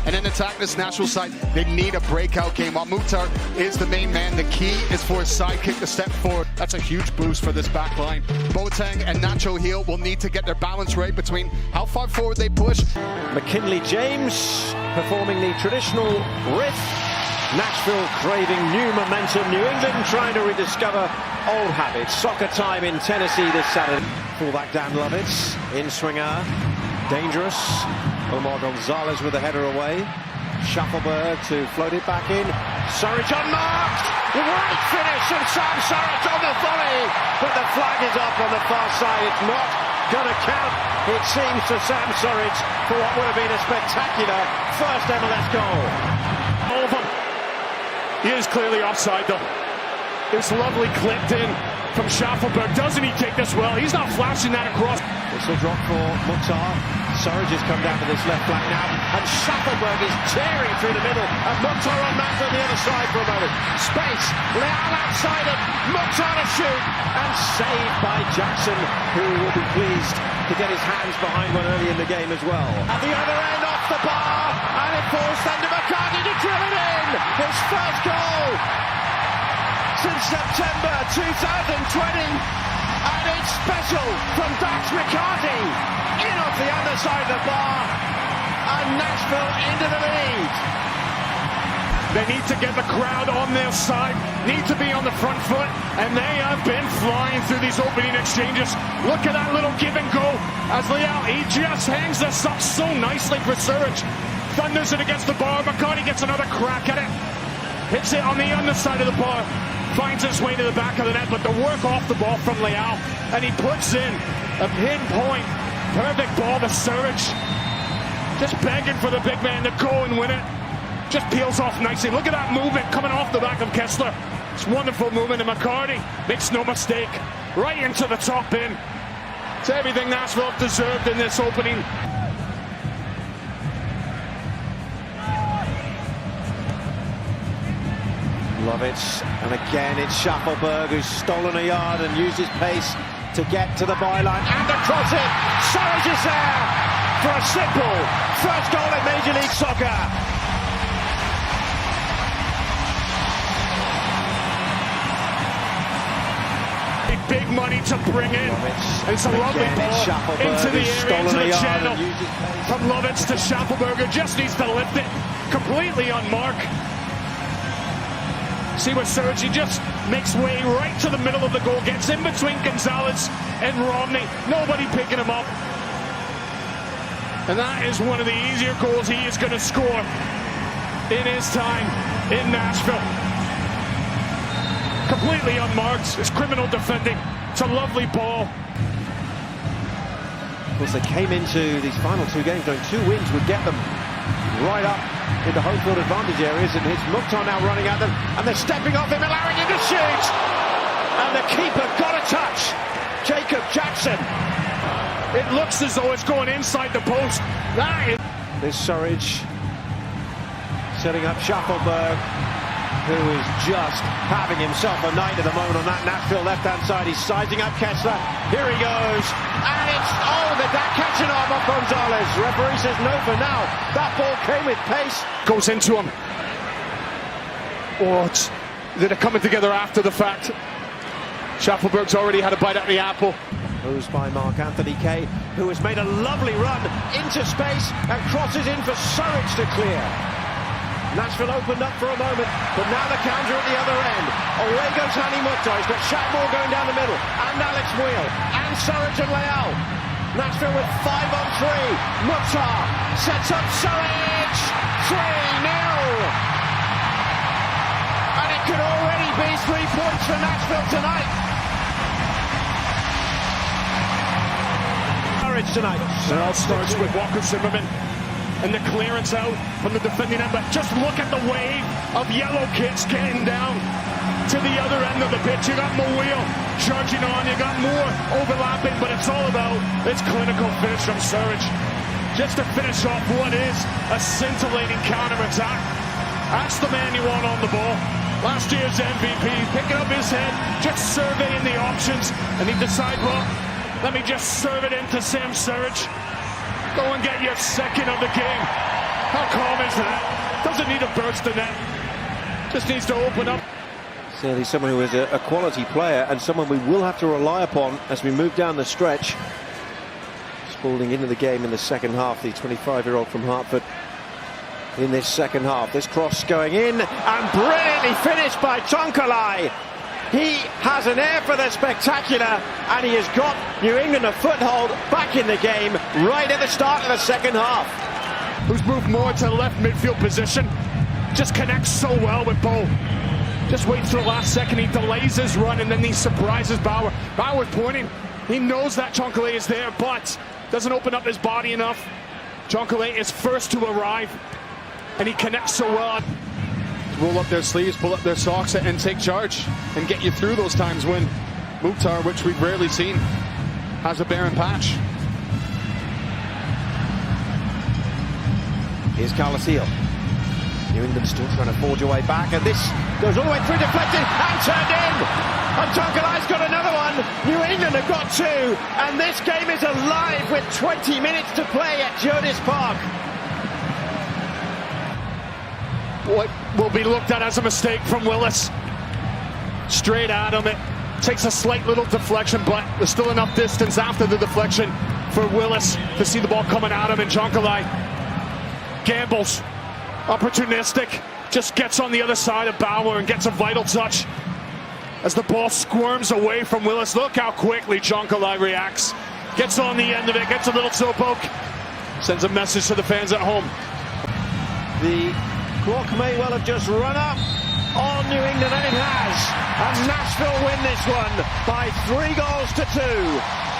And in attack, this Nashville side, they need a breakout game. While Mukhtar is the main man, the key is for his sidekick to step forward. That's a huge boost for this back line. Boateng and Nacho Heel will need to get their balance right between how far forward they push. McKinley James performing the traditional riff. Nashville craving new momentum. New England trying to rediscover old habits. Soccer time in Tennessee this Saturday. Fullback Dan Lovitz in swinger. Dangerous. Omar Gonzalez with the header away. Shuffleberg to float it back in. Surridge unmarked. Great finish from Sam Surridge on the volley. But the flag is up on the far side. It's not going to count, it seems, to Sam Surridge for what would have been a spectacular first MLS goal. Over. He is clearly offside though. It's lovely clipped in from Shuffleberg. Doesn't he take this well? He's not flashing that across. Whistle drop for Mukhtar. Surridge has come down to this left flank now, and Shuffleberg is tearing through the middle, and Mukhtar on man on the other side for a moment. Space, Leal outside it, Mukhtar to shoot, and saved by Jackson, who will be pleased to get his hands behind one early in the game as well. At the other end, off the bar, and it falls under McCarthy to drill it in. His first goal since September 2020, and it's special from Dax McCarthy. In off the underside of the bar, and Nashville into the lead. They need to get the crowd on their side, need to be on the front foot, and they have been flying through these opening exchanges. Look at that little give and go as Leal, he just hangs this up so nicely for Surridge. Thunders it against the bar. McCarthy gets another crack at it. Hits it on the underside of the bar. Finds his way to the back of the net, but the work off the ball from Leal, and he puts in a pinpoint perfect ball to Surridge. Just begging for the big man to go and win it. Just peels off nicely. Look at that movement coming off the back of Kessler. It's wonderful movement, and McCarthy makes no mistake. Right into the top bin. It's everything Nashville deserved in this opening. Lovitz, and again it's Shuffleberg who's stolen a yard and used his pace to get to the byline and across it. Surridge is there for a simple first goal in Major League Soccer. Big money to bring in. It's a lovely ball into the area, into the channel. From Lovitz to Shuffleberg, who just needs to lift it completely on mark. See what Surridge, he just makes way right to the middle of the goal, gets in between Gonzalez and Romney. Nobody picking him up. And that is one of the easier goals he is going to score in his time in Nashville. Completely unmarked. It's criminal defending. It's a lovely ball. Of course, they came into these final two games knowing 2 wins would get them right up into home field advantage areas, and it's Mukhtar now running at them, and they're stepping off him, allowing him to shoot. And the keeper got a touch. Jacob Jackson. It looks as though it's going inside the post. That is... This Surridge setting up Shuffleberg, who is just having himself a night at the moment on that Nashville left-hand side. He's sizing up Kessler. Here he goes. And it's, that catching arm off Gonzalez. Referee says no for now. That ball came with pace. Goes into him. Oh, they're coming together after the fact. Shuffleberg's already had a bite at the apple. Posed by Mark Anthony Kay, who has made a lovely run into space and crosses in for Surridge to clear. Nashville opened up for a moment, but now the counter at the other end. Away goes Hani Mukhtar. He's got Shackmore going down the middle, and Alex Wheel, and Surridge and Leal. Nashville with 5 on 3. Mukhtar sets up Surridge. 3-0. And it could already be 3 points for Nashville tonight. Surridge tonight. It all starts with Walker Zimmerman. And the clearance out from the defending end, but just look at the wave of yellow kits getting down to the other end of the pitch. You got Mawil charging on, you got more overlapping, but it's all about this clinical finish from Surridge. Just to finish off what is a scintillating counter-attack. That's the man you want on the ball. Last year's MVP, picking up his head, just surveying the options, and he decides, well, let me just serve it into Sam Surridge. Go and get your second of the game. How calm is that? Doesn't need to burst the net. Just needs to open up. Certainly someone who is a quality player and someone we will have to rely upon as we move down the stretch. Spalding into the game in the second half, the 25-year-old from Hartford in this second half. This cross going in and brilliantly finished by Tonkalai. He has an air for the spectacular and he has got New England a foothold back in the game right at the start of the second half. Who's moved more to the left midfield position. Just connects so well with Bo. Just waits for the last second, he delays his run and then he surprises Bauer. Bauer's pointing, he knows that Tonkalai is there, but doesn't open up his body enough. Tonkalai is first to arrive and he connects so well. Roll up their sleeves, pull up their socks and take charge and get you through those times when Mukhtar, which we've rarely seen, has a barren patch. Here's Carlos Heel. New England still trying to forge a way back, and this goes all the way through, deflected and turned in. And Tonkalai's got another one. New England have got two, and this game is alive with 20 minutes to play at Geodis Park. What will be looked at as a mistake from Willis. Straight at him. It takes a slight little deflection, but there's still enough distance after the deflection for Willis to see the ball coming at him, and Tonkalai gambles. Opportunistic, just gets on the other side of Bauer and gets a vital touch as the ball squirms away from Willis. Look how quickly Tonkalai reacts. Gets on the end of it, gets a little toe poke, sends a message to the fans at home. The clock may well have just run up on New England, and it has. And Nashville win this one by 3 goals to 2.